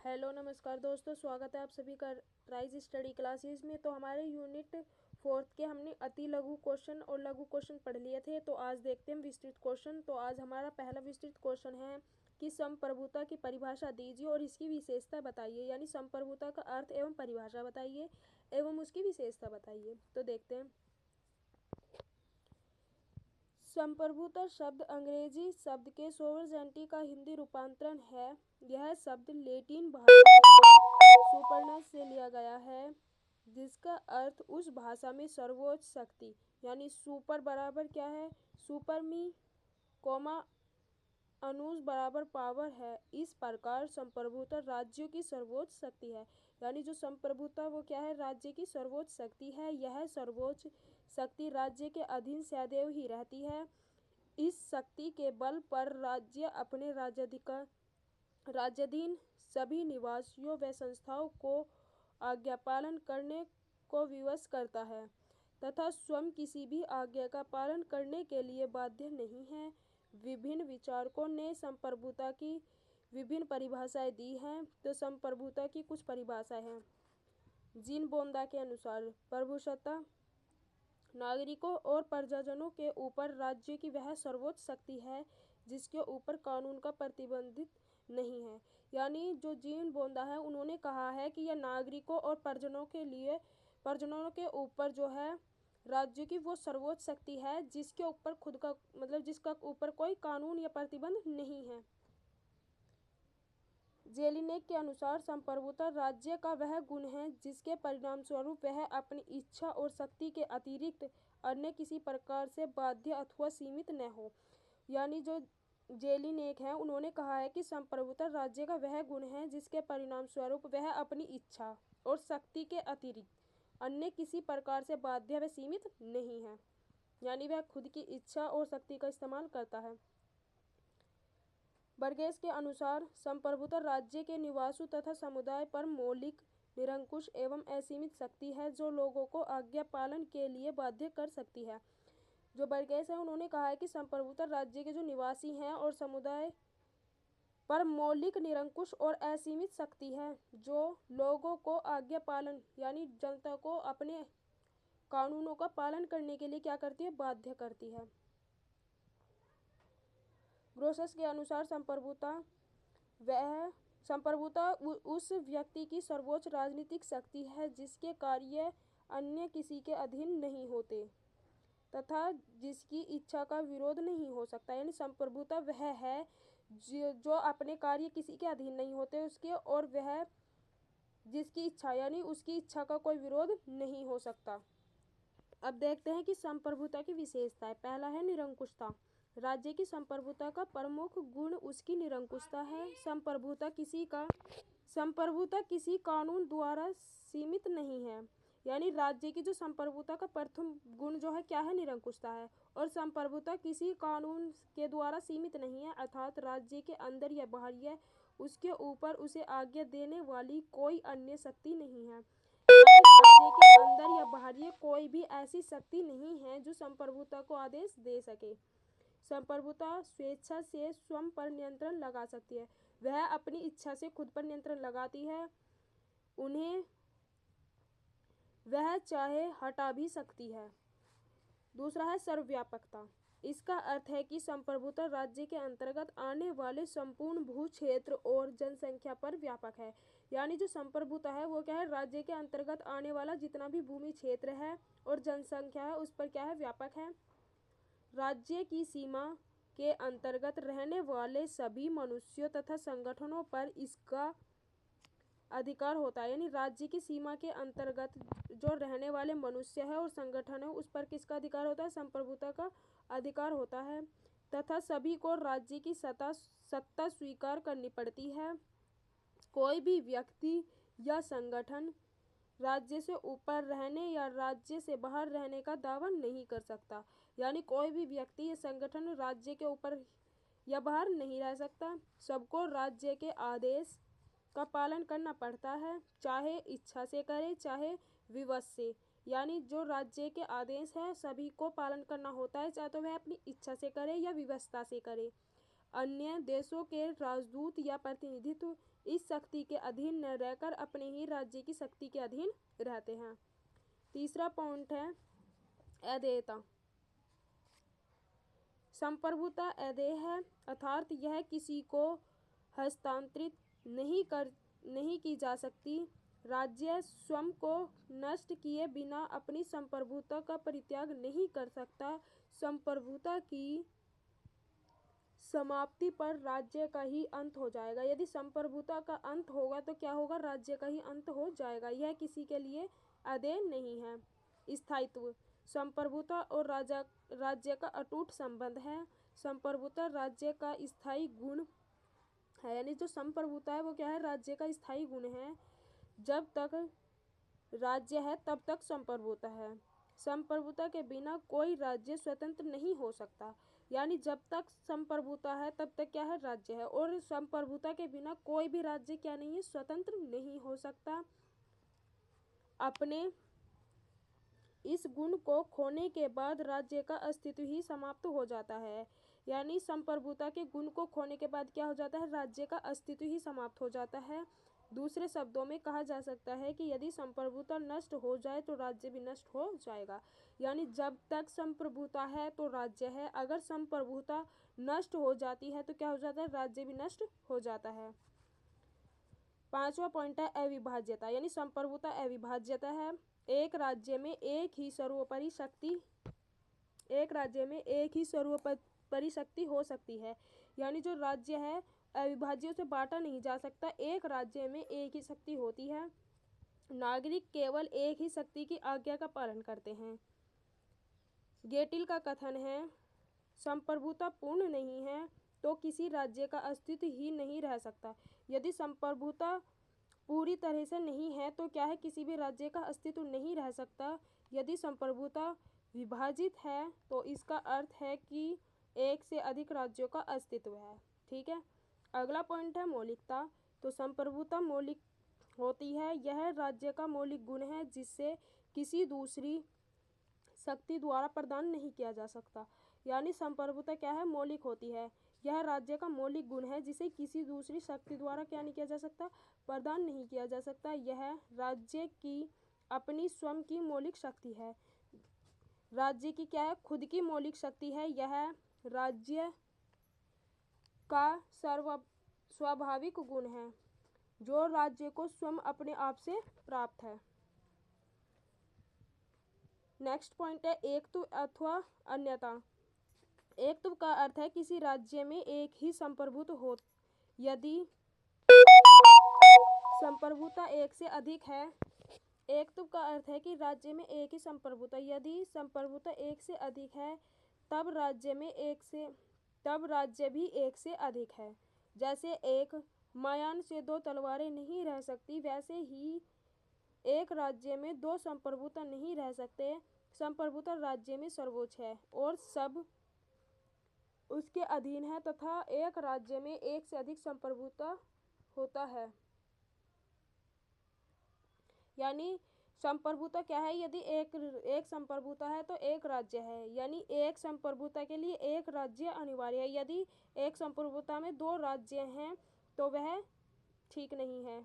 Hello नमस्कार दोस्तों, स्वागत है आप सभी का राइज स्टडी क्लासेस में। तो हमारे यूनिट 4 के हमने अति लघु क्वेश्चन और लघु क्वेश्चन पढ़ लिए थे। तो आज देखते हैं विस्तृत क्वेश्चन। तो आज हमारा पहला विस्तृत क्वेश्चन है कि संप्रभुता की परिभाषा दीजिए और इसकी विशेषता बताइए। यानी संप्रभुता का अर्थ एवं परिभाषा बताइए एवं उसकी विशेषता बताइए। तो देखते हैं। संप्रभुता शब्द अंग्रेजी शब्द के सोवरजेंटी का हिंदी रूपांतरण है। यह शब्द लैटिन भाषा सुपरनस से लिया गया है, जिसका अर्थ उस भाषा में सर्वोच्च शक्ति यानी सुपर बराबर क्या है, सुपर मी कोमा अनुज बराबर पावर है। इस प्रकार संप्रभुता राज्यों की सर्वोच्च शक्ति है। यानी जो संप्रभुता वो क्या है, राज्य की सर्वोच्च शक्ति है। यह सर्वोच्च शक्ति राज्य के अधीन सदैव ही रहती है। इस शक्ति के बल पर राज्य अपने राज्याधीन सभी निवासियों व संस्थाओं को आज्ञापालन करने को विवश करता है तथा स्वयं किसी भी आज्ञा का पालन करने के लिए बाध्य नहीं है। विभिन्न विचारकों ने संप्रभुता की विभिन्न परिभाषाएं दी हैं। तो संप्रभुता की कुछ परिभाषाएं हैं। जीन बोंदा के अनुसार प्रभुसत्ता नागरिकों और प्रजाजनों के ऊपर राज्य की वह सर्वोच्च शक्ति है जिसके ऊपर कानून का प्रतिबंधित नहीं है। यानी जो जीन बोंदा है उन्होंने कहा है कि यह नागरिकों और प्रजनों के ऊपर जो है राज्य की वो सर्वोच्च शक्ति है जिसके ऊपर खुद का जिसका ऊपर कोई कानून या प्रतिबंध नहीं है। जेलिनेक के अनुसार संप्रभुता राज्य का वह गुण है जिसके परिणाम स्वरूप वह अपनी इच्छा और शक्ति के अतिरिक्त अन्य किसी प्रकार से बाध्य अथवा सीमित न हो। यानी जो जेलिनेक है उन्होंने कहा है कि संप्रभुता राज्य का वह गुण है जिसके परिणाम स्वरूप वह अपनी इच्छा और शक्ति के अतिरिक्त अन्य किसी प्रकार से बाध्य व सीमित नहीं है। यानी वह खुद की इच्छा और शक्ति का इस्तेमाल करता है। बर्गेस के अनुसार संप्रभुता राज्य के निवासियों तथा समुदाय पर मौलिक, निरंकुश एवं असीमित शक्ति है जो लोगों को आज्ञा पालन के लिए बाध्य कर सकती है। जो बर्गेस है उन्होंने कहा है कि संप्रभुता राज्य के जो निवासी हैं और समुदाय पर मौलिक, निरंकुश और असीमित शक्ति है जो लोगों को आज्ञा पालन यानी जनता को अपने कानूनों का पालन करने के लिए क्या करती है, बाध्य करती है। ग्रोसस के अनुसार संप्रभुता उस व्यक्ति की सर्वोच्च राजनीतिक शक्ति है जिसके कार्य अन्य किसी के अधीन नहीं होते तथा जिसकी इच्छा का विरोध नहीं हो सकता। यानी संप्रभुता वह है जो अपने कार्य किसी के अधीन नहीं होते उसके और वह जिसकी इच्छा यानी उसकी इच्छा का कोई विरोध नहीं हो सकता। अब देखते हैं कि संप्रभुता की विशेषताएं। पहला है निरंकुशता। राज्य की संप्रभुता का प्रमुख गुण उसकी निरंकुशता है। संप्रभुता किसी कानून द्वारा सीमित नहीं है। यानी राज्य की जो संप्रभुता का प्रथम गुण जो है क्या है, निरंकुशता है। और संप्रभुता किसी कानून के द्वारा सीमित नहीं है, अर्थात राज्य के अंदर या बाहर या उसके ऊपर उसे आज्ञा देने वाली कोई अन्य शक्ति नहीं है। राज्य के अंदर या बाहर कोई भी ऐसी शक्ति नहीं है जो संप्रभुता को आदेश दे सके। संप्रभुता स्वेच्छा से स्वयं पर नियंत्रण लगा सकती है। वह अपनी इच्छा से खुद पर नियंत्रण लगाती है। उन्हें वह चाहे हटा भी सकती है। दूसरा है सर्वव्यापकता। इसका अर्थ है कि संप्रभुता राज्य के अंतर्गत आने वाले संपूर्ण भू क्षेत्र और जनसंख्या पर व्यापक है। यानी जो संप्रभुता है वो क्या है, राज्य के अंतर्गत आने वाला जितना भी भूमि क्षेत्र है और जनसंख्या है उस पर क्या है, व्यापक है। राज्य की सीमा के अंतर्गत रहने वाले सभी मनुष्यों तथा संगठनों पर इसका अधिकार होता है। यानी राज्य की सीमा के अंतर्गत जो रहने वाले मनुष्य है और संगठन है उस पर किसका अधिकार होता है, संप्रभुता का अधिकार होता है। तथा सभी को राज्य की सत्ता स्वीकार करनी पड़ती है। कोई भी व्यक्ति या संगठन राज्य से ऊपर रहने या राज्य से बाहर रहने का दावा नहीं कर सकता। यानी कोई भी व्यक्ति या संगठन राज्य के ऊपर या बाहर नहीं रह सकता। सबको राज्य के आदेश का पालन करना पड़ता है, चाहे इच्छा से करे चाहे विवश से। यानी जो राज्य के आदेश है सभी को पालन करना होता है, चाहे तो वह अपनी इच्छा से करे या विवशता से करे। अन्य देशों के राजदूत या प्रतिनिधित्व इस शक्ति के अधीन न रहकर अपने ही राज्य की शक्ति के अधीन रहते हैं। तीसरा पॉइंट है अधेयता। संप्रभुता अधेय है, अर्थात यह किसी को हस्तांतरित नहीं की जा सकती। राज्य स्वयं को नष्ट किए बिना अपनी संप्रभुता का परित्याग नहीं कर सकता। संप्रभुता की समाप्ति पर राज्य का ही अंत हो जाएगा। यदि संप्रभुता का अंत होगा तो क्या होगा, राज्य का ही अंत हो जाएगा। यह किसी के लिए अधेय नहीं है। स्थायित्व, संप्रभुता और राज्य का अटूट संबंध है। संप्रभुता राज्य का स्थायी गुण है, यानी जो संप्रभुता है वो क्या है, राज्य का स्थायी गुण है। जब तक राज्य है तब तक संप्रभुता है। संप्रभुता के बिना कोई राज्य स्वतंत्र नहीं हो सकता, यानी जब तक संप्रभुता है तब तक क्या है, राज्य है। और संप्रभुता के बिना कोई भी राज्य क्या नहीं है, स्वतंत्र नहीं हो सकता। अपने इस गुण को खोने के बाद राज्य का अस्तित्व ही समाप्त हो जाता है। यानी संप्रभुता के गुण को खोने के बाद क्या हो जाता है, राज्य का अस्तित्व ही समाप्त हो जाता है। दूसरे शब्दों में कहा जा सकता है कि यदि संप्रभुता नष्ट हो जाए तो राज्य भी नष्ट हो जाएगा। यानी जब तक संप्रभुता है तो राज्य है, अगर संप्रभुता नष्ट हो जाती है तो क्या हो जाता है, राज्य भी नष्ट हो जाता है। पांचवा पॉइंट है अविभाज्यता, यानी संप्रभुता अविभाज्यता है। एक राज्य में एक ही सर्वोपरि शक्ति हो सकती है, यानी जो राज्य है अविभाज्य से बांटा नहीं जा सकता। एक राज्य में एक ही शक्ति होती है। नागरिक केवल एक ही शक्ति की आज्ञा का पालन करते हैं। गेटिल का कथन है, संप्रभुता पूर्ण नहीं है तो किसी राज्य का अस्तित्व ही नहीं रह सकता। यदि संप्रभुता पूरी तरह से नहीं है तो क्या है, किसी भी राज्य का अस्तित्व नहीं रह सकता। यदि संप्रभुता विभाजित है तो इसका अर्थ है कि एक से अधिक राज्यों का अस्तित्व है। ठीक है, अगला पॉइंट है मौलिकता। तो संप्रभुता मौलिक होती है, यह राज्य का मौलिक गुण है जिससे किसी दूसरी शक्ति द्वारा प्रदान नहीं किया जा सकता। यानी संप्रभुता क्या है, मौलिक होती है। यह राज्य का मौलिक गुण है जिसे किसी दूसरी शक्ति द्वारा क्या नहीं किया जा सकता, प्रदान नहीं किया जा सकता। यह राज्य की अपनी स्वयं की मौलिक शक्ति है। राज्य की क्या है, खुद की मौलिक शक्ति है। यह राज्य का स्वाभाविक गुण है जो राज्य को स्वयं अपने आप से प्राप्त है। नेक्स्ट पॉइंट है एकत्व अथवा अन्यता। एकत्व का अर्थ है किसी राज्य में एक ही संप्रभुता हो। यदि संप्रभुता एक से अधिक है, एकत्व का अर्थ है कि राज्य में एक ही संप्रभुता, यदि संप्रभुता एक से अधिक है तब राज्य भी एक से अधिक है। जैसे एक मायान से दो तलवारें नहीं रह सकती, वैसे ही एक राज्य में दो संप्रभुता नहीं रह सकते। संप्रभुता राज्य में सर्वोच्च है और सब उसके अधीन है तथा एक राज्य में एक से अधिक संप्रभुता होता है। यानी संप्रभुता क्या है, यदि एक संप्रभुता है तो एक राज्य है, यानी एक संप्रभुता के लिए एक राज्य अनिवार्य है। यदि एक संप्रभुता में दो राज्य हैं तो वह ठीक नहीं है।